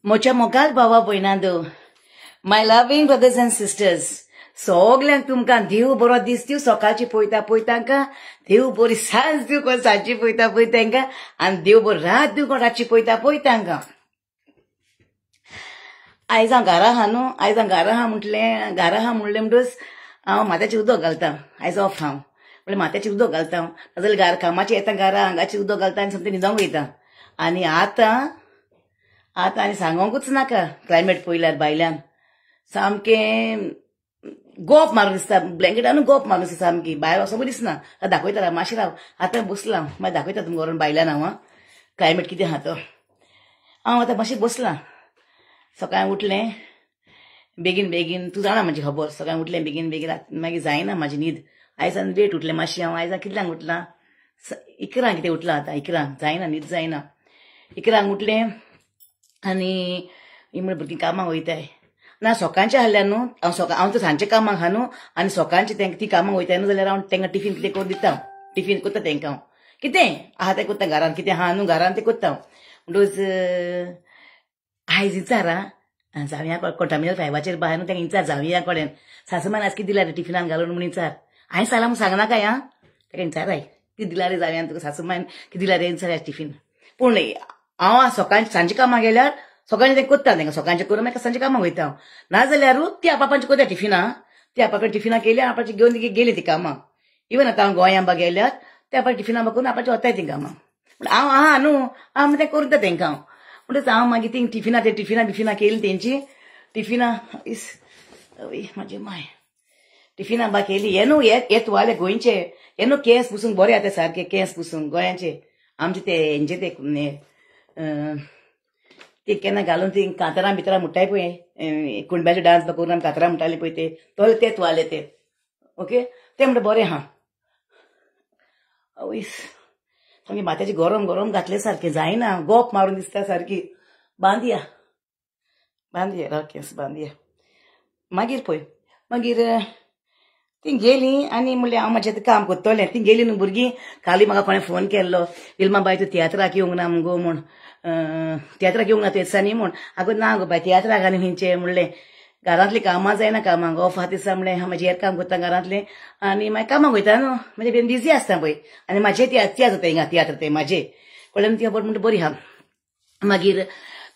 म्हज्या मोगाल भावा भयणांदो, माय loving brothers and sisters, सगल्यांक तुमकां देव बरो दीस दिवं. सकाळची पळयता पळयतांका देव बरी सांज दिवं, कोण सांजची पळयता पळयतांका, आनी देव बरी रात दिवं, कोण रातची पळयता पळयतांका. आयज हांव घरा आहा न्हू, आयज हांव घरा आहा म्हणलें म्हणटच हांव माथ्याचेर उदक घालतां. आयज ऑफ हांव म्हणल्यार माथ्याचेर उदक घालतां, नाजाल्यार कामाचें येता घरा आंगाचेर उदक घालता आनी समतें न्हिदोंक वयता. आनी आतां आनी सांगोंकूच नाका, क्लायमेट पळयल्यार भायल्यान सामकें गोप मारून दिसता, ब्लँकेटानूच गोप मारून दिसता सामकी. भायर वचोंकूच दिसना. दाखयता मातशें राव, आतां बसलां, मागीर दाखयता तुमकां व्हरून भायल्यान हांव क्लायमेट कितें आहा तो. हांव आतां मातशें बसलां. सकाळीं उठलें बेगीन बेगीन, तूं जाणा म्हाजी खबर, सकाळीं उठलें बेगीन बेगीन मागीर जायना म्हाजी न्हीद. आयज लेट उठलें मातशें हांव. आयज कितल्यांक उठलां? 11 कितें उठलां. आतां 11 जायना, न्हीद जायना. 11 उठलें आनी म्हळ्यार भुरगीं कामाक वयताय ना. सकाळचें हाडल्यार न्हू, हांव तर सांजचें कामाक आहा न्हू, आनी सकाळचें तेंकां ती कामाक वयताय न्हू जाल्यार हांव तेंकां टिफीन कितें करून दिता. टिफीन करता तेंकां हांव, कितें आहा तें करता. घरान कितें आहा न्हू घरान तें करता हांव. म्हणटच आयज विचारा जावया कोटामिनल 5चेर बाय न्हू, तेंकां विचार जावया कडेन सासूमान आज कितें दिला रे टिफिनान घालून म्हणून विचार. हांवें सांगलां म्हूण सांगनाका ह्या, तेका विचाराय कितें दिला रे जावया तुका सासूमान कितें दिला रे विचाराय टिफीन. पूण हांव सकाळचें सांजचे कामाक गेल्यार सकाळचें तें करता, तेंकां सकाळचें करून मागीर सांजचे कामाक वयता हांव. नाजाल्यारूच ती आपापाचें करता टिफिनां. ती आपापल्या टिफिनां केली आनी आपाचें घेवन गेली ती कामाक. इवन आतां हांव गोंयां बा गेल्यार ते आपाचें टिफिनां करून आपाचें वताय ती कामाक. पूण हांव आहा न्हू, हांव तें करता तेंकां हांव. म्हणटच हांव मागीर ती टिफिनां बिफिनां केली तेंची. टिफिनां इस म्हाजी माय टिफिनां बा केली. हे तुवाले गोंयचे हे न्हू केंस पुसूंक बरें आतां सारके केंस पुसूंक गोंयाचे. आमचे ते हेंचे ते केन्ना घालून ती कांतरां बितरां म्हणटाय पळय, कुणब्याचे डान्स करून आमी कांतरां म्हणटाली पळय ते तोले ते तुवाले ते. ओके ते म्हणटा बरें आहा. आवयस सामकी माथ्याची गरम गरम घातले सारकें जायना, गोप मारून दिसता सारकी. बांदया राव केंस बांदया. मागीर पळय मागीर ती गेली आनी म्हणलें हांव म्हाजें काम करतलें. ती गेली न्हू भुरगीं. काली म्हाका कोणें फोन केल्लो, विल्मा बाय तूं तियात्राक येवंक ना मुगो म्हूण. तियात्राक येवंक ना तूं दिसांनी म्हूण. आगो ना गो बाय तियात्राक आनी खंयचें म्हणलें. घरांतलीं कामां जायना, कामाक ऑफ आहा दिसा म्हणलें हांव म्हाजें हेर काम करता घरांतलें आनी मागीर कामाक वयता न्हू. म्हणजे बिजी आसता पळय. आनी म्हाजें तियात्र तें तियात्र तें म्हाजें कळ्ळें ती खबर म्हणटा बरी आहा. मागीर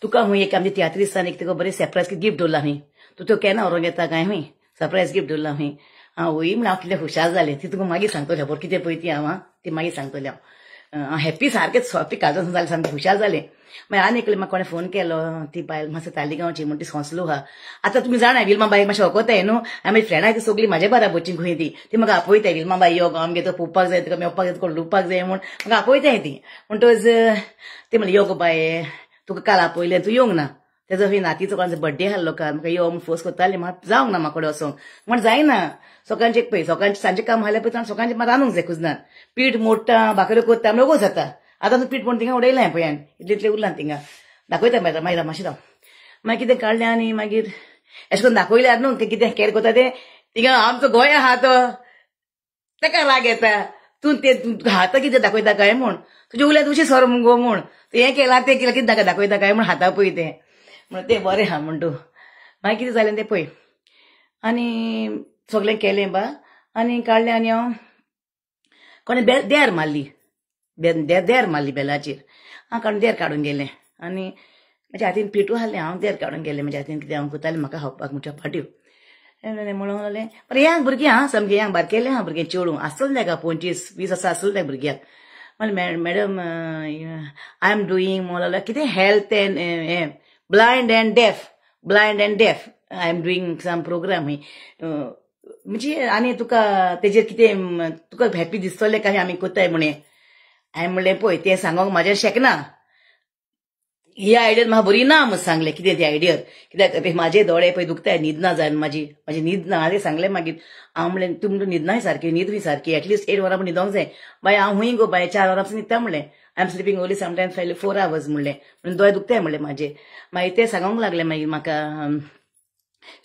तुका हूंय एक आमच्या तियात्रिस्तान एक तुका बरें सरप्रायज गिफ्ट दवरला हूंय. तूं तो केन्ना व्हरोंक येता काय हूंय. सरप्रायज गिफ्ट दवरला हूंय. हांव हूंय म्हण हांव कितलें हुशार जालें ती तुका मागीर सांगतलें. खबर कितें पळय ती हांव ती मागीर सांगतलें हांव हॅप्पी सारकेंच हॅप्पी काजून जालें सामकें हुशार जालें. मागीर आनी एकलें म्हाका कोणें फोन केलो, ती बायल मातसो तालिगांवची म्हण ती सोंसलो आहा. आतां तुमी जाणा विल्मा बाई मातशें वळखताय न्हू. हांवें म्हजी फ्रेंडां ती सगळीं म्हाज्या बाराबरची खंय ती म्हाका आपयताय. विल्मा बाई यो गो आमगे तो पोवपाक जाय, तुका मेवपाक जाय, तुका लुवपाक जाय म्हूण म्हाका आपयताय ती. म्हणटच ती म्हणली यो गो बाये तुका काल आपयलें तूं येवंक ना. तेजो खंय नातीचो कोणाचो बड्डे आसलो काल, म्हाका यो म्हूण फोर्स करताली. म्हाका जावंक ना म्हाका वचोंक म्हण जायना. सकाळचें पळय सकाळचें सांजचें काम आसल्यार पळय सकाळचें म्हाका रांदूंक जाय कुजनान. पीठ मोडटा भाकऱ्यो करता म्हणल्यार वगोस जाता. आतां तूं पीठ मोड थिंगा उडयलां पळय हांवें इतलें इतलें उरलां थिंगा. दाखयता मागीर मातशें राव. मागीर कितें काडलें आनी मागीर अशें करून दाखयल्यार न्हू तें कितें कॅर करता तें थिंगा आमचो गोंय आहा तो ताका राग येता. तूं तें हाता कितें दाखयता काय म्हूण, तुजें उल्यार उशें सर मुगो म्हूण, तूं हें केलां तें केलां कितें दाखयता काय म्हूण हाता पळय तें म्हण तें बरें आहा म्हण तूं. मागीर कितें जालें तें पळय आनी सगलें केलें बा आनी काडलें आनी हांव कोणें देर मारली बेलाचेर. हांव काडून देर काडून गेलें आनी म्हाज्या हातीन पिठू आहलें. हांव देर काडून गेलें म्हाज्या हातीन कितें हांव करतालें म्हाका खावपाक म्हणच्या फाट्यो म्हणून जालें. पण यांग भुरगीं आहा सामकें यांग बारकेलें आहा भुरगें चेडूं आसतलें तेका 25-20 वर्सां आसतलें त्या भुरग्याक. म्हणलें मॅडम आय एम डुईंग म्हणलें कितें हेल्थ एंड हें blind and deaf I am doing some program म्हणजे आनी तुका तेजेर कितें तुका हॅप्पी दिसतलें काय आमी कोत्ताय म्हणे. हांवें म्हणलें पळय तें सांगोंक म्हाजें शेकना. ही आयडियर म्हाका बरी ना म्हूण सांगलें. कितें ती आयडियर कित्याक म्हाजे दोळे पळय दुखताय न्हीद ना जायन म्हाजी न्हीद ना. हांवें सांगलें मागीर हांव म्हणलें तूं म्हणटा न्हीद सारकी न्हीद बी सारकी एटलिस्ट 8 वरां न्हिदोंक जाय. बाय हांव हूंय गो बाय 4 वरां न्हिदता म्हणलें. I am sleeping only sometimes 4 hours म्हणलें. म्हणून दोळे दुखताय म्हणलें म्हाजे. मागीर ते सांगोंक लागलें मागीर म्हाका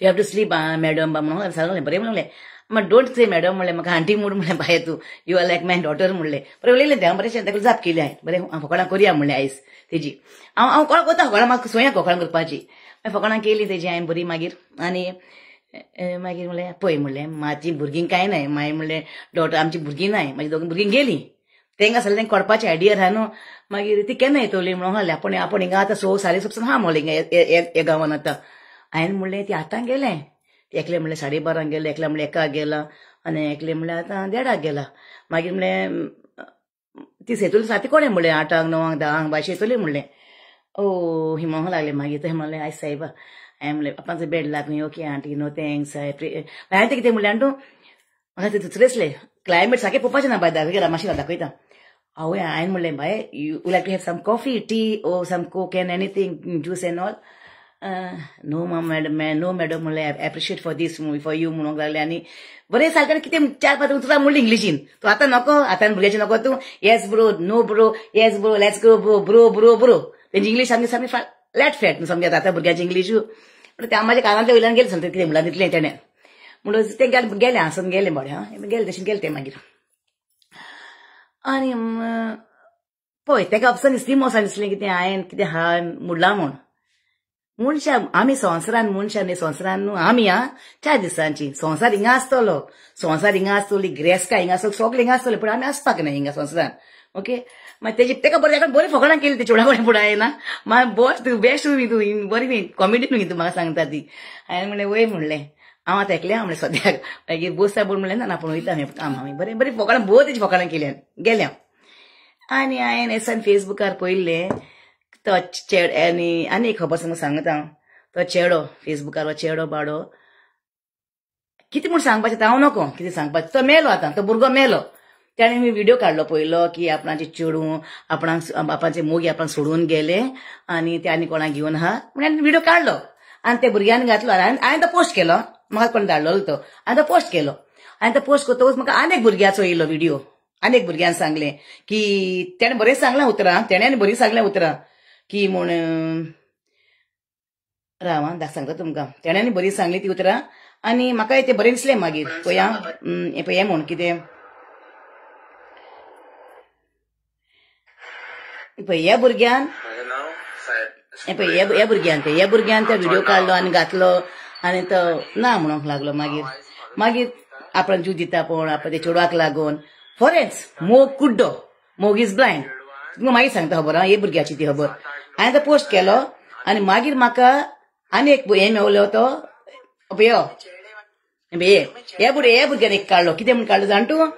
you have to sleep madam बा म्हणून सांगलें बरें म्हणलें. मग डोंट से मॅडम म्हणले म्हाका आंटी मूड म्हणले बाय तू you are like my daughter म्हणले बरें उलयलें तें हांव बरें ताका जाप केली हांवें बरें फकाणां करया म्हणलें आयज तेजी हांव कोणाक कोता फकाणां म्हाका सोया फकाणां करपाची फकाणां केली तेजी हांवें बरी मागीर आनी मागीर म्हणलें पळय म्हणलें म्हाजी भुरगीं कांय नाय मागीर म्हणलें डॉटर आमची भुरगीं नाय म्हाजी दोग भुरगीं गेलीं तेंका जाल्यार तेंका कळपाचें आयडिया आहा न्हू मागीर ती केन्ना येतली म्हणून हाले आपण हिंगा आतां 6:30 हा म्हणलें हिंगा हे गांवांत आतां हांवें म्हणलें ती आतां गेलें एकलें म्हणलें 12:30 गेलें एकलें म्हणलें 1 गेला आनी एकलें म्हणलें आतां 1:30 गेला मागीर म्हणलें ती येतली साती कोणें म्हणलें 8 9 10 बाशे येतली म्हणलें ओ ही म्हणूंक लागलें मागीर थंय म्हणलें आयज सायबा हांवें म्हणलें पापांचो बेड लागून ओके आंटी नो थँक्स हांवें तें कितें म्हणलें आंटू म्हाका ते थुचरेसलें क्लायमेट सारकें पळोवपाचें ना बाय दाखयता मातशें दाखयता हांवें म्हणलें बाय you like to have some coffee tea or some coke and anything juice and all no madam no madam म्हणलें I appreciate for this movie for you म्हणूंक लागलें आनी बरें सारकें कितें 4-5 उतरां म्हणलें इंग्लिशीन तूं आतां नको आतां भुरग्याचें नको तूं yes bro no bro yes bro let's go bro bro bro तेंची इंग्लीश सामकी फ्लॅट फॅट न्हू समजा आतां भुरग्याची इंग्लीश म्हणून ते म्हाज्या कानांतल्या वयल्यान गेलें समजा कितें म्हणलां दितलें तेणें म्हणून तें गेलें हांसून गेलें बरें गेलें तशें गेलें तें मागीर आनी पळय तेका अपसन दिसली मोसान दिसलें कितें हांवें कितें हा मुडलां म्हूण मनशां आमी संवसारान मनशां न्ही संवसारान न्हू आमी 4 दिसांची संवसार हिंगा आसतलो संवसार हिंगा आसतली ग्रेस्का हिंगा आसतली सगळें हिंगा आसतलें पूण आमी आसपाक ना हिंगा संवसारान ओके मागीर तेका बरी फकाणां केली ती चेडा कडेन फुडें येना मागीर बस तूं बेस्ट तूं बरी कॉमेडी न्हू तूं म्हाका सांगता ती हांवें म्हणलें वय म्हणलें हांव आतां एकलें म्हणलें सद्याक मागीर बोसा बोल म्हणलें ना आपूण वयता हांवें काम हांवें बरें बरी फकाणां भोव तेजी फकाणां केली गेलें आनी हांवें एसान फेसबुकार पयलें तो आनी एक खबर सांगता हांव तो चेडो फेसबुकार चेडो बाडो कितें म्हूण सांगपाचें हांव नको कितें सांगपाचें तो मेलो आतां तो भुरगो मेलो त्याने मी व्हिडिओ काढलो पयलो की आपणाचे चेडूं बापाचे मोगी आपण सोडून गेले आनी ते आनी कोणाक घेवन आहा म्हणून व्हिडिओ काढलो आनी ते भुरग्यान घातलो हांवें तो पोस्ट केलो म्हाका कोण धाडलो तो हांवें तो पोस्ट केलो हांवें तो पोस्ट करतकच म्हाका आनीक भुरग्याचो येयलो व्हिडिओ आनीक भुरग्यान सांगलें की तेणें बरें सांगलां उतरां तेणें बरीं सांगलें उतरां की म्हूण राव सांगता तुमकां तेणें बरीं सांगली ती उतरां आनी म्हाका तें बरें दिसलें मागीर पळय हें म्हूण कितें ह्या भुरग्यान ह्या भुरग्यान तो व्हिडिओ काडलो आनी घातलो आनी तो ना म्हणूंक लागलो मागीर आपण जीव दिता पण आपण ते चेडवाक लागून फॉरेन्स मोग कुड्डो मोग इज ब्लायंड तुमकां मागीर सांगता खबर हे भुरग्याची ती खबर हांवें तो पोस्ट केलो आनी मागीर म्हाका आनी एक हे मेवलो तो हे भुरग्यान एक काडलो कितें म्हूण काडलो जाण तूं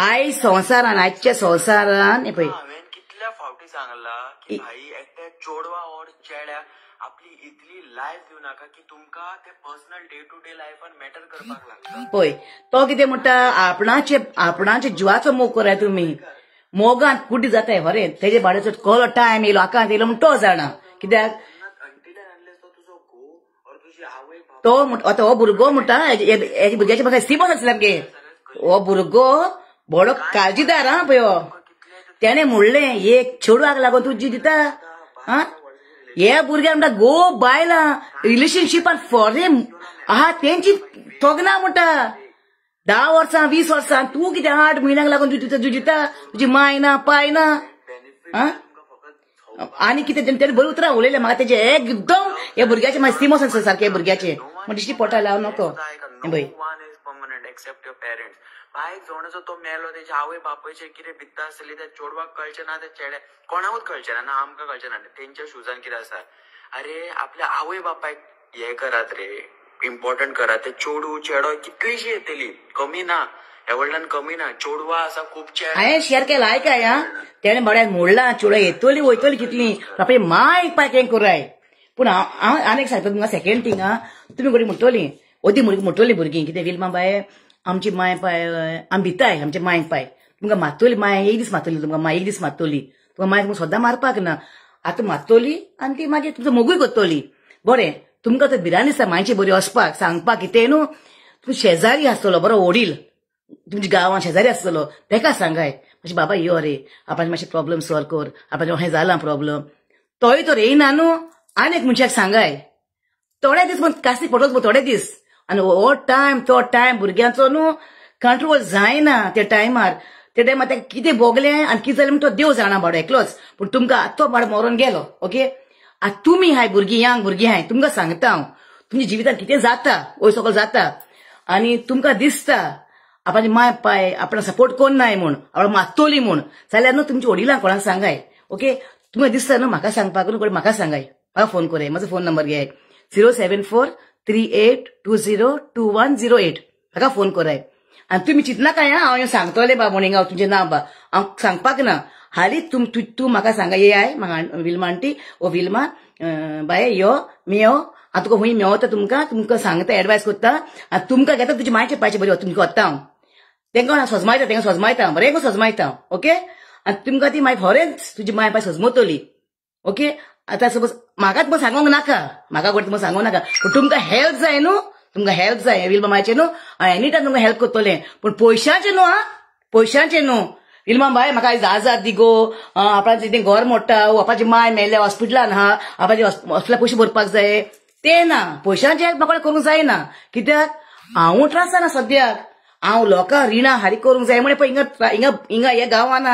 आयज संवसारान आजच्या संवसारान हे पळय सांगला की भाई एकट्या चोडवा और चेड्या आपली इतली लायफ दिव नाका की तुमका ते पर्सनल डे टू डे लायफान मॅटर करपाक लागता पळय तो कितें म्हणटा आपणाचे जिवाचो मोग कराय तुमी मोगान कुड्डी जाताय बरें तेजे भाड्याचो कसलो टायम येयलो आकांत येयलो म्हणून तो जाणा कित्याक तो हो भुरगो म्हणटा हेजे भुरग्याचे म्हाका स्टिमस आसले सामके हो भुरगो बरो काळजीदार हा पळय हो त्याने म्हणलें एक चेडवाक लागून तूं जीव दिता हे भुरग्यान म्हणटा गो बायलां रिलेशनशिपान फॉरेन आहा तेंची तोगना म्हणटा 10 वर्सां 20 वर्सां तूं कितें 8 म्हयन्याक लागून जीव दिता तुजी माय ना पाय ना आनी कितें तेणें बरें उतरां उलयलें म्हाका तेजे एकदम हे भुरग्याचे म्हाका स्टिमस आसा सारके भुरग्याचे म्हण दिश्टी पडटा लाव नको पळय बायक जोणाचो तो मेलो तेजे आवय बापायचे कितें भित्ता आसली त्या चोडवाक कळचें ना त्या चेड्या कोणाकूच कळचें ना आमकां कळचें ना तेंच्या शुजान कितें आसा अरे आपल्या आवय बापायक हे करात रे इम्पॉर्टंट करा ते चोडू चेडो कितलीशी येतली कमी ना ह्या वडल्यान कमी ना चोडवा आसा खूब चेड हांवें शेअर केला आयकाय तेणें बड्यान मोडला चेडो येतली वयतली कितली आपली माय पायक हें कराय पूण हांव आनीक सांगता तुमकां सेकंड थिंग तुमी कोणी म्हणटली ओदी म्हणटली भुरगीं कितें विल्मा बाय आमची माय पाय आमी भिताय आमचे मांयक पाय तुमकां मारतली माय एक दीस मारतली तुमकां माय एक दीस मारतली तुमकां माय तुमकां सद्दां मारपाक ना आतां मारतली आनी ती मागीर तुमचो मोगूय करतली बरें तुमकां तो भिरांत दिसता मायची बरी वचपाक सांगपाक कितें न्हू तुमी शेजारी आसतलो बरो वडील तुमच्या गांवांत शेजारी आसतलो तेका सांगाय मातशें बाबा यो रे आपणाचें मातशें प्रॉब्लेम सॉल्व कर आपणाचें हें जालां प्रॉब्लेम तोय तर येयना न्हू आनी एक मनशाक सांगाय थोडे दीस पूण कास्तीक पडोवच थोडे दीस आनी हो टायम तो टायम भुरग्यांचो न्हू कंट्रोल जायना त्या टायमार ताका कितें भोगलें आनी कितें जालें तो देव जाणा बाबडो एकलोच पूण तुमकां तो बाबडो मरोन गेलो ओके आतां तुमी हाय भुरगीं यांग भुरगीं हाय तुमकां सांगता हांव तुमच्या जिवितांत कितें जाता वयर सकयल जाता आनी तुमकां दिसता आपणाची माय पाय आपणा सपोर्ट कोन्नाय म्हूण आपणाक मात्तोली म्हूण जाल्यार न्हू तुमच्या वडिलांक कोणाक सांगाय ओके तुमकां दिसता न्हू म्हाका सांगपाक न्हू कोण म्हाका सांगाय म्हाका फोन कराय म्हजो फोन नंबर घे 07438202108 म्हाका फोन कराय आनी तुमी चिंतनाकाय हांव सांगतोलें बा म्हणून हांव तुजें नांव बा हांव सांगपाक ना हालींच तूं म्हाका सांगा ये आय म्हाका विल्मा आंटी ओ विल्मा बाय यो मेयो हांव तुका खूंय मेवता तुमकां सांगता एडवायस करता आनी तुमकां घेता तुजे मायचे पायचे बरी तुमकां वता हांव तांकां सजमायता बरें सजमायता ओके आनी तुमकां ती मागीर खरेंच तुजी माय पाय सजमतली ओके आतां सपोज म्हाका तुमकां सांगूंक नाका म्हाका कोण तुमकां सांगूंक नाका पूण तुमकां हेल्प जाय न्हू तुमकां हेल्प जाय विल्मा मायचें न्हू हांव एनी टायम तुमकां हेल्प करतलें पूण पयशांचें न्हू पयशांचें न्हू विल्मा बाय म्हाका आयज 10,000 दी गो आपणाचें तें घर मोडटा आपाची माय मेले हॉस्पिटलान आहा आपाचे हॉस्पिटलाक पयशे भरपाक जाय ते ना पयशांचें हेल्प म्हाका करूंक जायना कित्याक हांव त्रासाना सद्याक हांव लोकांक रिणां हारीक करूंक जाय म्हण पळय हिंगा हे गांवान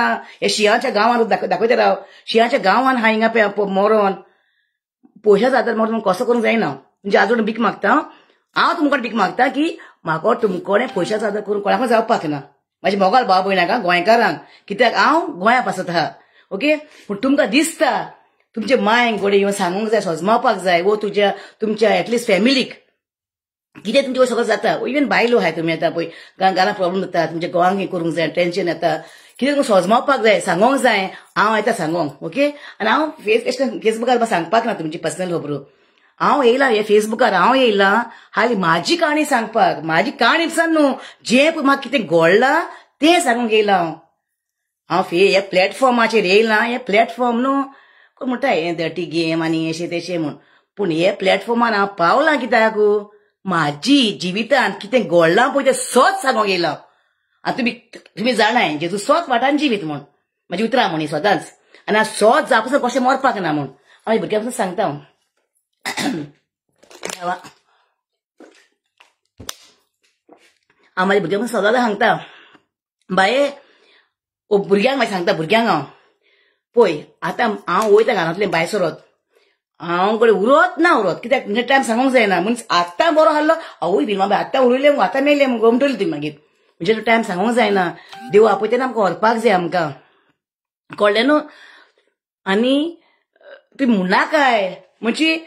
हे शियांच्या गांवान दाखयता राव शियांच्या गांवान हा हिंगा मरोन पयशा जाता मरोन कसो करूंक जायना म्हणजे आजून भीक मागता हांव तुमकां भीक मागता की म्हाका तुमकोडे पयशा जाता करून कोणाक जावपाक ना म्हाजे मोगाल भाव भयणाक गोंयकारांक कित्याक हांव गोंयांत आसत आहा ओके पूण तुमकां दिसता तुमचे मायंक गोडे येवन सांगूंक जाय सजमावपाक जाय वो तुमच्या एटलिस्ट फॅमिलीक कितें तुमचे सगळं जाता इवन बायलो हाय तुमी येता पळय घरान प्रॉब्लेम जाता तुमच्या गोवांक हें करूंक जाय टेन्शन येता कितें तुमकां सजमावपाक जाय सांगोंक जाय हांव येता सांगोंक ओके आनी हांव फेसबुकार सांगपाक ना तुमची पर्सनल खबरो हांव येयला हे फेसबुकार हांव येयला हाली म्हाजी काणी सांगपाक म्हाजी काणी सांग न्हू जें पळय म्हाका कितें घडलां तें सांगूंक येयला हांव हे प्लॅटफॉर्माचेर येयला हे प्लॅटफॉर्म न्हू कोण म्हणटा हे डर्टी गेम आनी अशें तेशें म्हूण पूण हे प्लॅटफॉर्मान हांव पावलां कित्याक म्हाजी जिवितांत कितें घडलां पळय तें सोच सांगोंक येयलां आनी तुमी जाणाय जेजू सोच वाटान जिवीत म्हूण म्हाजी उतरां म्हूण सदांच आनी हांव सोच जावपासून कशें मरपाक ना म्हूण हांव भुरग्यां पासून सांगता हांव म्हाज्या भुरग्यां पासून सदांच सांगता बाये भुरग्यांक मागीर सांगता भुरग्यांक हांव पळय आतां हांव वयता घरांतलें भायर सरत हांव कडेन उरत ना उरत कित्याक तुमचे टायम सांगूंक जायना मनीस आतां बरो आहलो आवय बीन बाबा आतां उरयलें आतां मेलें गमटली तुमी मागीर म्हणजे तो टायम सांगूंक जायना देव आपय तेन्ना आमकां व्हरपाक जाय आमकां कळ्ळें न्हू आनी तुमी म्हणनाकाय म्हणजे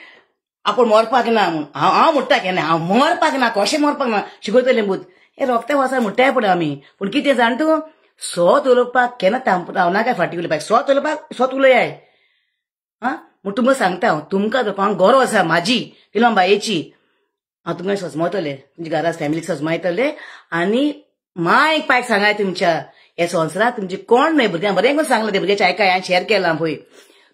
आपूण मरपाक ना म्हूण हांव म्हणटा केन्ना हांव मरपाक ना कशें मरपाक ना शिकयतलें बूत हे रोगत्या वसा म्हणटाय पळय आमी पूण कितें जाण तूं सोत उलोवपाक केन्ना रावना काय फाटी उलोवपाक सोत उलोवपाक सोत उलयाय हा म्हूण तुमकां सांगता हांव तुमकां हांव गौरव आसा म्हाजी फिल्मा बायेची हांव तुमकां सजमयतलें तुमच्या घरा फॅमिलीक सजमयतलें आनी मायक पायक सांगाय तुमच्या हे संवसारांत तुमचे कोण न्हय भुरग्यांक बरें करून सांगलां ते भुरग्याचे आयकाय हांवें शेअर केलां पळय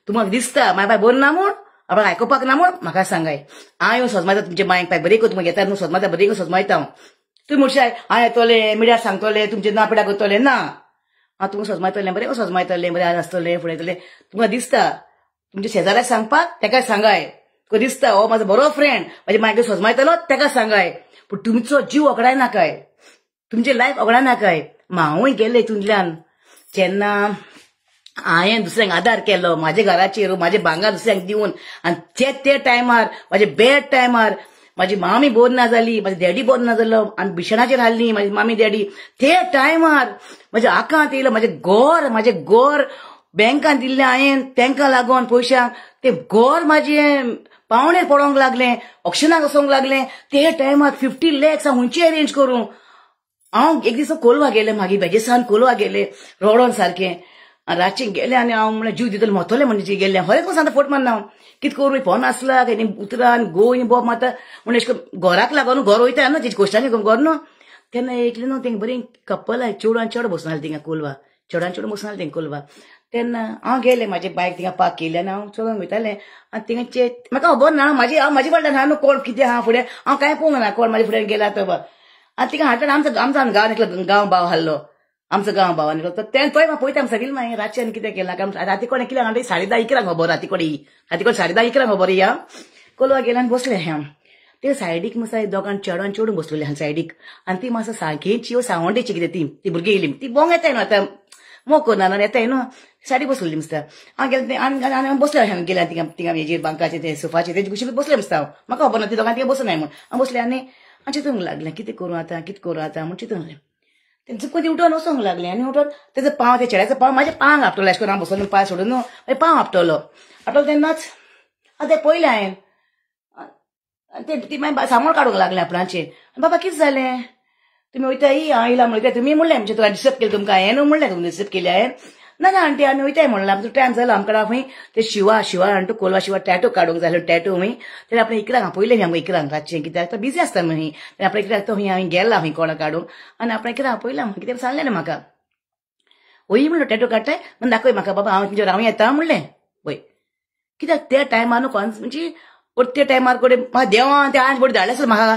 तुमकां दिसता माय बाय बरो ना म्हूण आपणाक आयकुपाक ना म्हूण म्हाका सांगाय हांव येवन सजमयता तुमचे मायक पाय बरें करून तुमकां घेता न्हू सजमयता बरें करून सजमयता हांव तुमी म्हणशाय हांव येतलें मिडियार सांगतलें तुमचें ना पिड्या करतलें ना हांव तुमकां सजमयतलें बरें करून सजमयतलें बरें आसतलें फुडेतलें तुमकां दिसता तुमच्या शेजाऱ्याक सांगपाक तेका सांगाय तुका दिसता हो म्हाजो बरो फ्रेंड म्हाजे मागीर सजमयतलो तेका सांगाय पूण तुमचो जीव वगडाय नाकाय तुमचें लायफ वगडाय नाकाय हांवूय गेलें हितूंतल्यान जेन्ना हांवें दुसऱ्यांक आदार केलो म्हाज्या घराचेर म्हाजे भांगर दुसऱ्यांक दिवन आनी ते टायमार म्हाजे बॅड टायमार म्हाजी मामी बोर ना जाली म्हाजो डॅडी बोर ना जालो आनी बिशणाचेर हाडली म्हाजी मामी डॅडी ते टायमार म्हाज्या आकांत येयलो म्हाजें घर बँकान दिल्लें हांवें तांकां लागून पयशांक तें घर म्हाजें पावणेर पडोंक लागलें ऑक्शनाक वचोंक लागलें ते टायमार 50 lakhs हांव खंयची अरेंज करूं हांव एक दीस कोलवा गेलें मागीर बेजेसान कोलवा गेलें रोडोन सारकें रातचें गेलें आनी हांव म्हणल्यार जीव दितलें मोतलें म्हणजे गेलें खरें सांगता फोट मारना हांव कितें करूं फोन आसला आनी उतरां आनी गोंय बोब मारता म्हण अशें घराक लागून घर वयता न्हू तेजे कोश्टांनी घर न्हू तेन्ना एकलें न्हू तेंगे बरीं कपल आय चेडूं चेडो बसून आसलें थिंगा कोलवा चेडूं चेडूं बसून आसलें थिंगा कोलवा तेन्ना हांव गेलें म्हाजें बायक थिंगा पार्क केलें आनी हांव चलोन वयतालें आनी थिंगाचे म्हाका खबर ना म्हाजी फाटल्यान ना न्हू कोण कितें आहा फुडें हांव कांय पळोवंक ना कोण म्हाजे फुडें गेला तो आनी थिंगा हाडटा आमचो गांव निकलो गांव भाव हाडलो आमचो गांव भाव निकलो तेन्ना पळयता सगळें मागीर रातचें आनी कितें केलां कारण राती कोणें कितें हाडटा 10:30 खबर राती कोण 10:30 खबर या कोलवा गेलें आनी बसलें हांव ते सायडीक मातसा दोगां चेडोन चेडून बसलेली हांगा सायडीक आनी ती मातसो सारकी चिव सावंडेची कितें ती भुरगीं येयली ती बोंग येताय न्हू आतां मोग करना न्हू येताय न्हू सायडीक बसलेली दिसता हांव गेलें आनी बसलें हांवें गेलें थिंगा हेजेर बांकाचेर ते सोफाचेर तेजे कुशीक बसलें दिसता हांव म्हाका खबर ना ती दोगां तिका बसूनाय म्हूण हांव बसलें आनी हांव चिंतूंक लागलें कितें करूं आतां म्हूण चिंतूंक लागलें ते चुकून ती उठोन वचोंक लागलें आनी उठोन तेजो पांव ते चेड्याचो पांव म्हाज्या पांवाक आपटलो अशें करून हांव बसोन पांय सोडून न्हू मागीर पांव आपटलो तेन्नाच तें पयलें हांवें ती मागीर सांबाळ काडूंक लागलें आपणाचेर बाबा कितें जालें तुमी वयताय हांव येयला म्हणलें तुमी म्हणलें म्हणजे तुका डिस्टर्ब केलें तुमकां हांवें न्हू म्हणलें तुमी डिस्टर्ब केलें हांवें ना आंटी आमी वयताय म्हणलें आमचो टायम जालो आमकां खंय ते शिवा आनी तो कोलवा शिवा टॅटू काडूंक जाय टॅटू हूंय तेन्ना आपणें इकरांक पयलें आमकां इकरांक रातचें कित्याक तो बिजी आसता न्हू तेन्ना आपणें इकरांक तो हांवें गेला हूंय कोणा काडूंक आनी आपणें इकरांक पयलां कितें सांगलें ना म्हाका वय म्हणलो टॅटू काडटाय म्हण दाखय म्हाका बाबा हांव तुमचेर हांव येता म्हणलें वय कित्याक त्या टायमार न्हू म्हणजे त्या टायमार कडेन म्हाका देवान ते आज बडी धाडलें आसलें म्हाका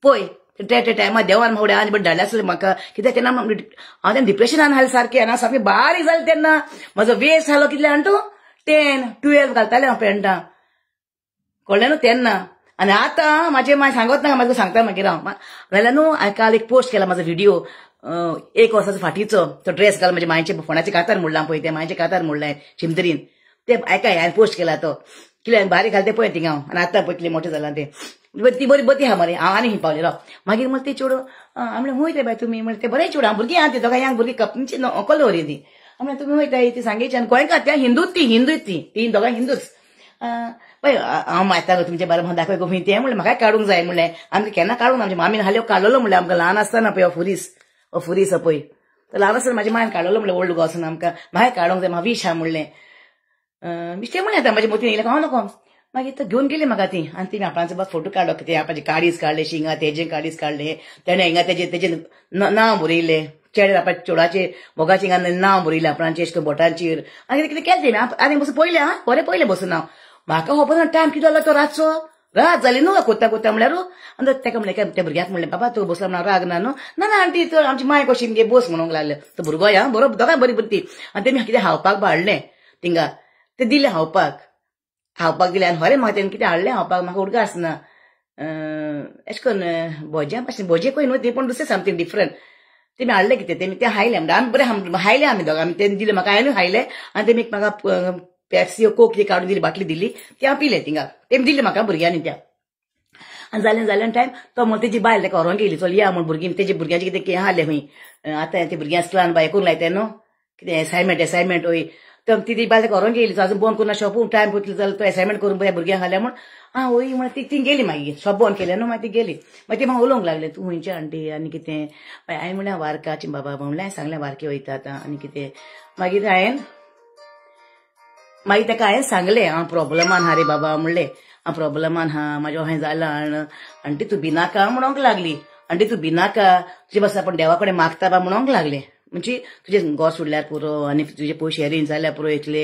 पळय त्या टायमार देवान म्हाका आज बडी धाडलें आसलें म्हाका कित्याक तेन्ना हांव तेन्ना डिप्रेशनान आसलें सारकें आनी हांव सारकें बारीक जालें तेन्ना म्हजो वेस्ट जालो कितले आनी तूं 10, 12 घालतालें हांव पॅन्टां कळ्ळें न्हू तेन्ना आनी आतां म्हाजें मागीर सांगत नाका म्हाका सांगता मागीर हांव जाल्यार न्हू हांवें काल एक पोस्ट केला म्हाजो व्हिडिओ 1 वर्साचो फाटीचो तो ड्रेस घाल म्हणजे मायचे फोनाचे कातार मोडला पळय ते मायचे कातार मोडलाय चिमतरीन ते आयकाय हांवें पोस्ट केला तो कितें बारीक घालते पळय थिंगा हांव आनी आतां पळय कितलें मोठें जालां ते ती बरी बती आहा मरे हांव आनी पावलें राव मागीर मग ते चेडूं हांव म्हणलें वयता बाय तुमी म्हणलें ते बरें चेडूं हांव भुरगीं आहा ती दोगां भुरगीं कपनीची अकल व्हरी ती हांव म्हणलें तुमी वयताय ती सांगेची आनी गोंयकार त्या हिंदूच ती दोगां हिंदूच पळय हांव मायता तुमच्या बारा म्हाका दाखय गो तें म्हणलें म्हाका काडूंक जाय म्हणलें आमी केन्ना काडूंक ना आमच्या मामीन हाल्यो काडलेलो म्हणलें आमकां ल्हान आसतना पळय फुरीस पळय ल्हान आसतना म्हाज्या मायन काडलेलो म्हणलें ओल्ड गोसन आमकां म्हाका काडूंक जाय म्हाका विश आहा म्हणलें विश म्हणलें आतां म्हाज्या मोतीन येयलें हांव नको मागीर तो घेवन गेली म्हाका ती आनी ती आपणाचो बस फोटो काडलो कितें आपणाचे काडीज काडले शिंगा तेजे काडीज काडले तेणें हिंगा तेजे नांव बरयलें चेडे आपल्या चेडाचे मोगाचे हिंगा नांव बरयलें आपणाचें अशें करून बोटांचेर आनी कितें केलें तेणें आनी बसून पयलें हां बरें पयलें बसून हांव म्हाका खबर ना टायम कितें जालो तो रातचो रात जाली न्हू कोत्ता म्हणल्यार आनी तेका म्हणलें त्या भुरग्याक म्हणलें बाबा तूं बसला म्हणून राग ना न्हू ना आंटी तो आमची माय कशी मगे बस म्हणूंक लागलें तो भुरगो ह्या बरो दोगांय बरी ती आनी तेमी कितें हावपाक हाडलें थिंगा ते दिलें हावपाक दिलें आनी हरें म्हाका तेणें कितें हाडलें हावपाक म्हाका उडको आसना अशें करून भोज्या भाशेन भोजे पळय न्हू तें पूण दुसरें सामकें डिफरंट तेमी हाडलें कितें तेमी तें हायलें म्हणटा आमी बरें हायलें आमी दोगां तेणें दिलें म्हाका हांवें हायलें आनी तेमी म्हाका पेप्सी कोक कितें काडून दिली बाटली दिली ती हांव पिलें थिंगा तेमी दिलें म्हाका भुरग्यांनी त्या आनी जालें टायम तो म्हणून तेजी बायल तेका व्हरोंक गेली चल या म्हूण भुरगीं तेजे भुरग्यांचें कितें हाडलें खंय आतां ते भुरग्यां स्कुलान बाय करूंक लायताय न्हू कितें एसायनमेंट वय तर ती बायल तेका व्हरोंक गेली आजून बंद करून शॉप टायम पयतलो जाल्यार तो एसायनमेंट करून पळय भुरग्यांक हाडल्या म्हूण हांव वय म्हण ती गेली मागीर शॉप बंद केलें न्हू मागीर ती गेली मागीर ती म्हाका उलोवंक लागलें तूं खंयचें आंटी आनी कितें मागीर हांवें म्हणलें वारकाची बाबा म्हणलें हांवें सांगलें वारके वयता आतां आनी कितें मागीर तेका हांवें सांगलें हांव प्रॉब्लमान हा रे बाबा म्हणलें हांव प्रॉब्लमान हा म्हाजें अहें जालां आंटी तूं भिनाका म्हणोंक लागली आंटी तूं भिनाका तुजे बस आपण देवा कडेन मागता बा म्हणोंक लागलें म्हणजे तुजें घर सोडल्यार पुरो आनी तुजे पयशे अरेंज जाल्यार पुरो इतले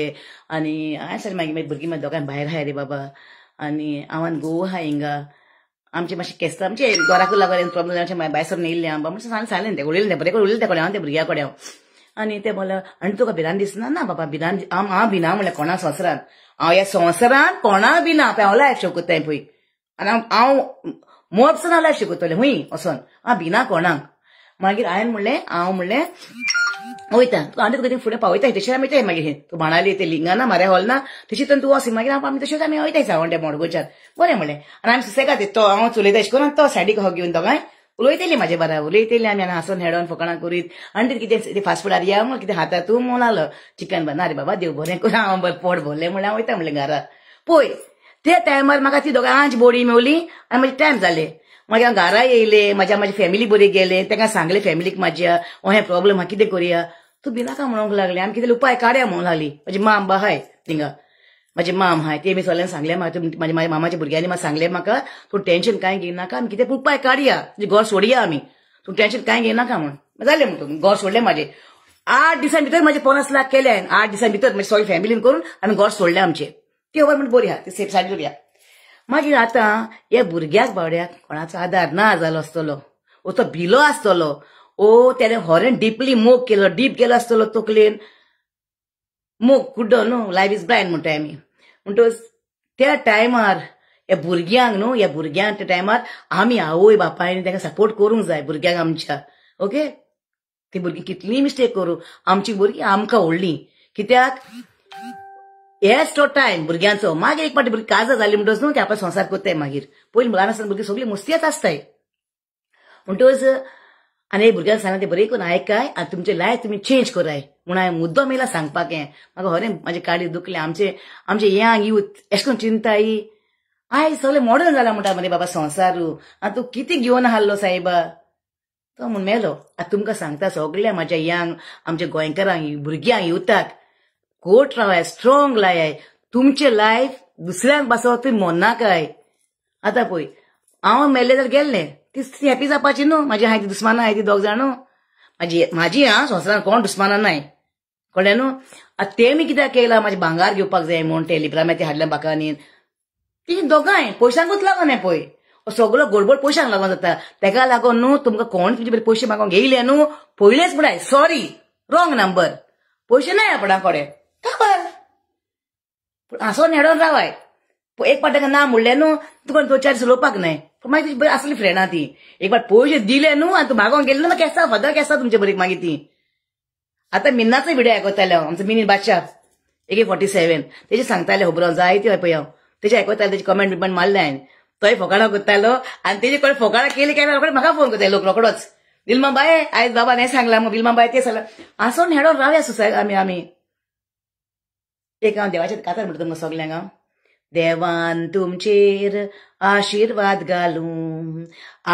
आनी हांवें सांगलें मागीर भुरगीं मागीर दोगांय भायर आहाय रे बाबा आनी हांव आनी घोव आहा हिंगा आमचें मातशें केस्तां आमचें घराक लागून प्रॉब्लम जालें भायर सरून येयल्लें हांव म्हणून सांगलें तें उलयलें तें बरें करून उलयलें तें हांव त्या भुरग्या कडेन आनी ते बोला आनी तुका भिरांत दिसना ना बाबा भिरांत हांव भिना म्हणलें कोणा संवसारान हांव ह्या संवसारान कोणा भिना हांव लायफ शिकयताय पळय आनी हांव मोपसून हांव लायफ शिकयतलें हूंय वचोन हांव भिना कोणाक मागीर हांव म्हणलें वयता आनी तुका फुडें पावयताय तशें आमी वयताय मागीर तूं म्हणाली ते लिंगाना माऱ्या हॉलना तशी तूं वच मागीर आमी तशेंच आमी वयताय सावंड्या मोडगोच्यान बरें म्हणलें आनी आमी सुसेगाद तो हांव चलयता अशें करून तो सायडीक हो घेवन दोगांय उलयतली म्हाजे बारा उलयतली आमी आनी हांसून हेडोन फकाणां करीत आनी कितें फास्ट फूडार या म्हूण कितें खाता तूं म्हूण आलो चिकन ना रे बाबा देव बरें करून हांव बरें पोट भरलें म्हणलें हांव वयता म्हणलें घरा पळय ते टायमार म्हाका ती दोगांयची बोडी मेवली आनी म्हाजे टायम जालें मागीर हांव घरा येयलें म्हाजी फॅमिली बरी गेलें तेका सांगलें फॅमिलीक म्हाज्या हें प्रॉब्लेम हा कितें करया तूं भिनाका म्हणूंक लागलें आमी कितें उपाय काडया म्हणून लागली म्हाजी माम बा हाय थिंगा म्हाजे माम हाय तेमी सगळ्यांक सांगलें म्हाज्या मामाच्या भुरग्यांनी म्हाका सांगलें म्हाका तूं टेन्शन कांय घेयनाका आमी कितें उपाय काडया घर सोडया आमी तूं टेन्शन कांय घेयनाका म्हूण जालें म्हणून घर सोडलें म्हाजें 8 दिसां भितर म्हाजे 50 लाख केले 8 दिसां भितर म्हाजी सगळी फॅमिलीन करून आमी घर सोडलें आमचें ती खबर म्हणून बरी आहा ती सेफ सायडीर या मागीर आतां हे भुरग्याक बावड्याक कोणाचो आदार ना जालो आसतलो वो तो भिलो आसतलो ओ तेणें होरें डीपली मोग केलो डीप गेलो आसतलो तकलेन मोग कुड्डो न्हू लायफ इज ब्लायंड म्हणटाय आमी म्हणटच त्या टायमार ह्या भुरग्यांक न्हू ह्या भुरग्यांक त्या टायमार आमी आवय बापायनी तांकां सपोर्ट करूंक जाय भुरग्यांक आमच्या ओके ती भुरगीं कितलीय मिस्टेक करूं आमची भुरगीं आमकां व्हडलीं कित्याक हेच तो टायम भुरग्यांचो मागीर एक पाटी भुरगीं काजार जाली म्हणटच न्हू ते आपलो संसार कोत्ताय मागीर पयलीं ल्हान आसतना भुरगीं सगळीं मस्तीच आसताय म्हणटच आनी भुरग्यांक सांगलें ते बरें करून आयकाय आनी तुमचें लायफ तुमी चेंज कराय म्हूण हांवें मुद्दम येयला सांगपाक हें म्हाका खरें म्हाजे काळी दुखलें आमचे यंग यूथ एश करून चिंताय आयज सगळें मॉडर्न जाला म्हणटा मरे बाबा संवसारू आनी तूं कितें घेवन हाडलो सायबा तो म्हूण मेलो आतां तुमकां सांगता सगळ्या म्हाज्या यंग आमच्या गोंयकारांक भुरग्यांक युथाक कोट रावाय स्ट्रॉंग लायाय तुमचें लायफ दुसऱ्यांक बसोवप तुमी मोन्नाकाय आतां पळय हांव मेल्लें जाल्यार गेल्लें ती हॅपी जावपाची न्हू म्हाजी हाय ती दुस्मानां हाय ती दोग जाण म्हाजी संवसारान कोण दुस्मानां नाय कळ्ळें न्हू आतां तेमी कित्याक केलां म्हाजें भांगार घेवपाक जाय म्हूण ते लिब्रामेती हाडल्या बाकानीन ती दोगांय पयशांकूच लागून हें पळय सगळो गडबड पयशांक लागून जाता तेका लागून न्हू तुमकां कोण तुमचे बरें पयशे मागोंक येयले न्हू पयलेच म्हणाय सॉरी रॉंग नंबर पयशे नाय आपणा कडेन खबर पूण आसोन हेडोन रावाय एक पाट ताका ना म्हणलें न्हू तुका तो चार उलोवपाक नाय पूण मागीर तुजी बरी आसली फ्रेंडां ती एक पाट पयशे दिले न्हू आनी तूं मागोंक गेले न्हू केसा फदर केसा तुमचे बरी मागीर ती आतां मिन्नाचो व्हिडिओ आयकताले हांव आमचो मिनी बादशाह AK-47 तेजे सांगताले खबर जायती हय पळय हांव तेजे आयकताले तेजे कमेंट बिमेंट मारले हांवें तोय फोकाणा करतालो आनी तेजे कडेन फोकाणा केली काय रोखडें म्हाका फोन करताले लोक रोखडोच बिलमा बाय आयज बाबा हें सांगलां मग बिलमा बाय तें सांगलां आसोन हेडोन रावया सुसाय आमी एक हांव देवाचें कातर म्हणटा तुमकां सगल्यांक हांव देवान तुमचेर आशिर्वाद घालूं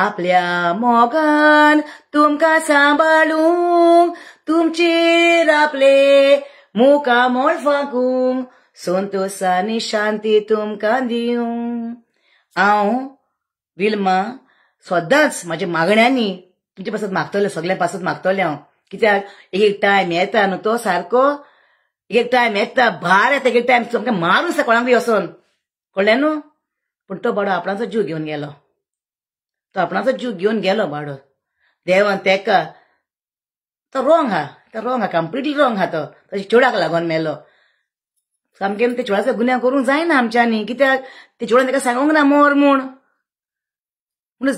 आपल्या मोगान तुमकां सांबाळूंक तुमचेर आपले मुखामोल फाकूंक संतोष आनी शांती तुमकां दिवं हांव विल्मा सदांच म्हाज्या मागण्यांनी तुमचे पासत मागतलें सगळ्या पासत मागतलें हांव कित्याक एक टायम येता न्हू तो सारको एक टायम येता भार येता एक टायम सामकें मारून आसता कोणाक बी वचोन कळ्ळें न्हू पूण तो बाडो आपणाचो जीव घेवन गेलो तो आपणाचो जीव घेवन गेलो बाडो देवान तेका तो रॉंग हा कंप्लिटली रॉंग हा तो ताच्या चेडवाक लागून मेलो सामकें ते चेडवाचो गुन्यांव करूंक जायना आमच्यांनी कित्याक ते चेडवान तेका सांगूंक ना मोर म्हूण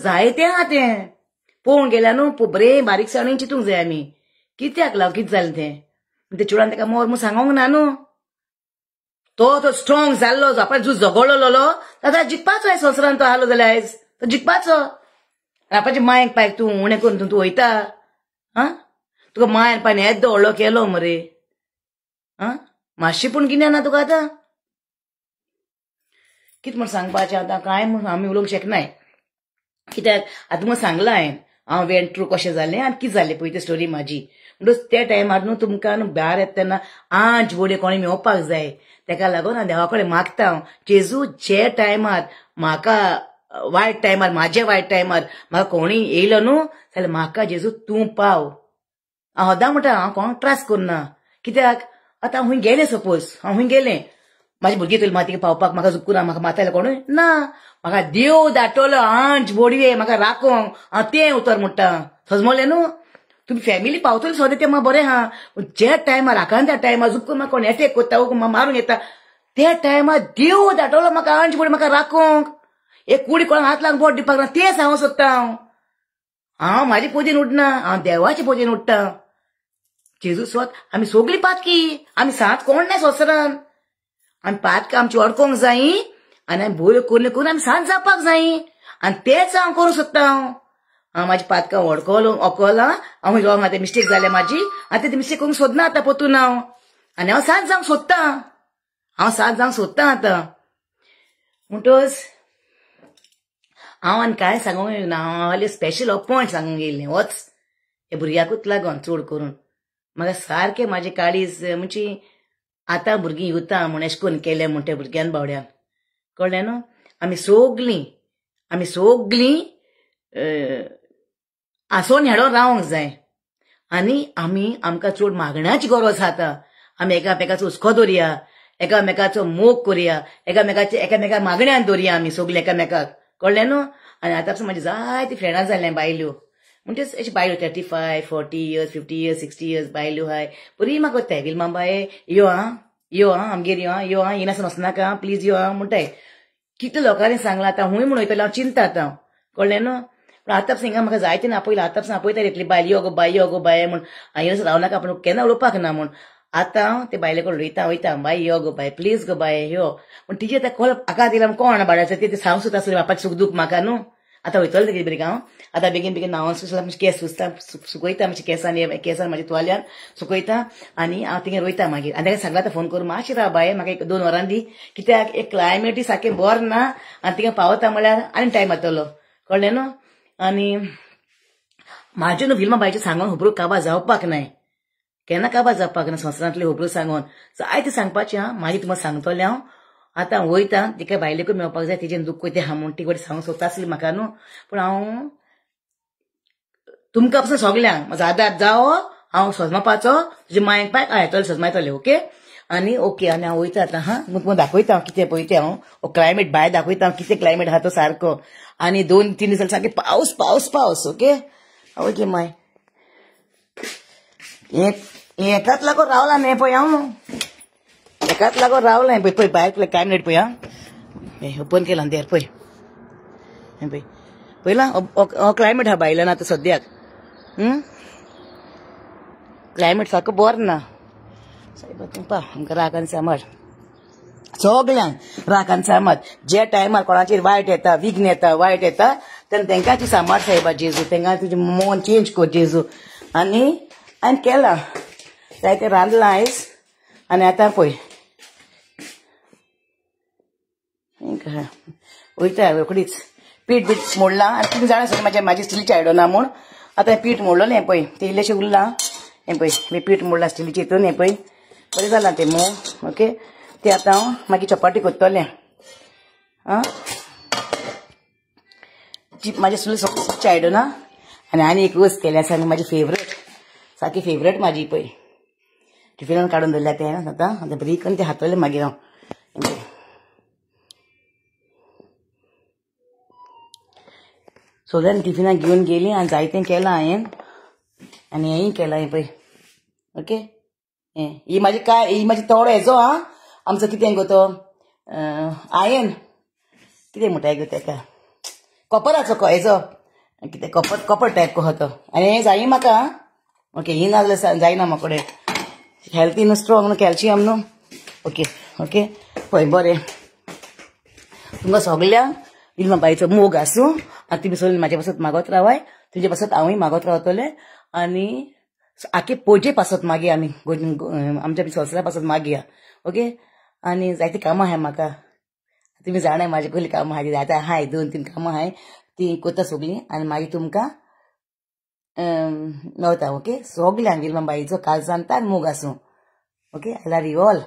जायतें आहा तें पळोवंक गेल्यार न्हू बरें बारीकसाणेन चिंतूंक जाय आमी कित्याक लागून कितें जालें तें ते चेडवान तेका मोर म्हूण सांगोंक ना न्हू तो स्ट्रॉंग जाल्लो जो आपणें झूज झगडलो ताका जिखपाचो ह्या संवसारान तो आसलो जाल्यार आयज तो जिखपाचो आपाच्या मायक पायक तूं उणें करून तूं वयता आं तुका मायन पायन येद्दो व्हडलो केलो मरे आं मातशी पूण गिन्यान ना तुका आतां कितें म्हूण सांगपाचें आतां कांय म्हूण आमी उलोवंक शकनाय कित्याक आतां तुमकां सांगलां हांव वेंट थ्रू कशें जालें आनी कितें जालें पळय ती स्टोरी म्हाजी म्हणटच त्या टायमार न्हू तुमकां न्हू भायर येता तेन्ना आंज बोडे कोणी मेवपाक जाय तेका लागून हांव देवा कडेन मागता हांव जेजू जे टायमार म्हाका वायट टायमार म्हाज्या वायट टायमार म्हाका कोणी येयलो न्हू जाल्यार म्हाका जेजू तूं पाव हांव सदां म्हणटा हांव कोणाक त्रास करना कित्याक आतां हांव खूंय गेलें सपोज हांव खूंय गेलें म्हाजी भुरगीं थंय मातयेक पावपाक म्हाका जुकूना म्हाका मातायलें कोणूय ना म्हाका देव धाडटलो आंज बोडये म्हाका राखोंक हांव तें उतर म्हणटा समजलें न्हू तुमी फॅमिली पावतली सोदें तें म्हाका बरें आहा पूण जे टायमार राखान त्या टायमार जुकून म्हाका कोण एटेक करता मारूंक येता त्या टायमार देव धाडटलो म्हाका आंज बोडी म्हाका राखोंक एक कुडी कोणाक हात लावन बोट दिवपाक ना तें सांगूंक सोदता हांव म्हाजे पोजीन उडना हांव देवाचे पोजीन उडटा जेजू स्वत आमी सगळीं पातकी आमी सात कोण नाय संवसारान आमी पातकां आमची अडकोंक जायी आनी आमी भूल करून आमी सात जावपाक जायी आनी तेंच हांव करूंक सोदता हांव म्हाजी पातकां अडकोलां हांव रॉंग आतां मिस्टेक जाल्या म्हाजी आतां ती मिस्टेक करूंक सोदना आतां पोतून हांव आनी हांव सात जावंक सोदतां आतां म्हणटच हांव आनी कांय सांगूंक येयना हांव हालीं स्पेशल पॉयंट सांगूंक येयलें होच हे भुरग्याकूच लागून चड करून म्हाका सारकें म्हाजें काळीज म्हणजे आतां भुरगीं युता म्हूण एशें करून केलें म्हूण त्या भुरग्यान बावड्यान कळ्ळें न्हू आमी सगळीं आसोन हेडोन रावंक जाय आनी आमकां चड मागण्याची गरज आसा आमी एकामेकाचो हुस्को दवरया एकामेकाचो मोग करया एकामेका मागण्यान दवरया आमी सगळीं एकामेकाक कळ्ळें न्हू आनी आतां पासून म्हाजी जायतीं फ्रेंडां जाल्लीं बायल्यो म्हणटच अशी बायल्यो 35, 40 years 50 years 60 years बायल्यो हाय बरी म्हाका कोत्ताय विल्मा बाये यो आमगेर यो येनासतना वचनाका प्लीज यो म्हणटाय कितले लोकांनी सांगला आतां हुंय म्हणून वयतलें हांव चिंता आतां कळ्ळें न्हू पूण आतां सिंगा म्हाका जायते ना आपयला आतां पासून आपयता इतली बायल यो गो बाय म्हूण हांवें रावं नाका पूण केन्ना उलोवपाक ना म्हूण आतां ते बायले कडेन उलयता वयता बाय यो गो बाय प्लीज गो बाय यो पूण तिजे आतां कॉल हाका दिला कोण बाळाचें ते सांगूंक सुद्दां आसलें बापाचें सुख दूख म्हाका न्हू आतां वयतलें तेगे बरी हांव आतां बेगीन बेगीन न्हांवन मातशें केस सुचता सुकयता मातशें केसान म्हाज्या तुवाल्यान सुकयता आनी हांव थिंगा रोयता मागीर आनी ताका सांगला आतां फोन करून मातशें राव बाय म्हाका 1-2 वरां दी कित्याक एक क्लायमेटूय सारकें बरें ना आनी थिंगा पावता म्हळ्यार आनी टायम जातलो कळ्ळें न्हू आनी म्हाजे न्हू विल्मा बायचें सांगून खबरो काबार जावपाक नाय केन्ना काबार जावपाक ना संवसारांतले खबरो सांगून जायतें सांगपाचें हांव मागीर तुमकां सांगतलें हांव आतां वयता तिका बायलेकूय मेळपाक जाय तिजें दूख कोयतें हा म्हूण ती बरें सांगूंक सोदता आसली म्हाका न्हू पूण हांव तुमकां पासून सगल्यांक म्हजो आदार जावो हांव सजमापाचो तुजे मायक पायक हांव येतलें सजमायतलें ओके आनी हांव वयता आतां हा तुमकां दाखयता हांव कितें पळय तें हांव क्लायमेट भायर दाखयता हांव कितें क्लायमेट आहा तो सारको आनी 2-3 दीस सारकें पावस पावस पावस ओके ओके माय हेकाच लागून रावला न्ही पळय हांव हेकाच लागून रावलें पळय पळय भायर क्लायमेट पळय हां ओपन केलां देर पळय पळय पळयलां हो क्लायमेट आहा भायल्यान आतां सद्याक क्लायमेट सारको बरो ना पा आमकां रागान सांबाळ सगल्यांक रागान सांबाळ जे टायमार कोणाचेर वायट येता विघ्न येता वायट येता तेन्ना तांकां ती सांबाळ सायबा जेजू तांकां तुजें मन चेंज कर जेजू आनी हांवें केलां जायतें रांदलां आयज आनी आतां पळय वयता रोकडीच पीठ बीठ मोडलां आनी तुमी जाणा सगळें म्हाजी स्टिलीची आयडना म्हूण आतां पीठ मोडलें हें पळय तें इल्लेशें उरलां हें पळय पीठ मोडलां स्टिलीचें हितून हें पळय बरें जालां तें मोव ओके तें आतां हांव मागीर चपाटी करतलें आं म्हाजें स्टिलीची आयडना आनी एक वस्त केलें आसा आनी म्हाजी फेवरेट सारकी फेवरेट म्हाजी पळय टिफिनान काडून दवरल्या तें आतां बरी करून तें हातरलें मागीर हांव सगळ्यांनी टिफिनाक घेवन गेलीं आनी जायतें केलां हांवें आनी हेंय केलां हें पळय ओके ही म्हाजी तोडो हेजो आं आमचो कितें गो तो आयन कितें म्हणटाय गो तेका कॉपराचो हेजो कितें कॉपर टायप कहो तो आनी हें जायी म्हाका ओके ही ना जाल्यार जायना म्हाका कडेन हेल्थी न्हू स्ट्रॉंग न्हू कॅल्शियम न्हू ओके ओके पळय बरें तुमकां सगल्यांक विल्मा बाईचो मोग आसूं आनी तुमी सगळीं म्हाजे पासत मागत रावाय तुजे पासत हांवूय मागत रावतलें आनी आख्खे पोजे पासत मागया आमी आमच्या संवसारा पासत मागया ओके आनी जायतीं कामां आहाय म्हाका तुमी जाणाय म्हाजी पयलीं कामां आहाय आतां आहाय 2-3 कामां आहाय ती कोता सगळीं आनी मागीर तुमकां मेवता ओके सगल्यांक विल्मा बाईचो काळजांत मोग आसूं okay I love you all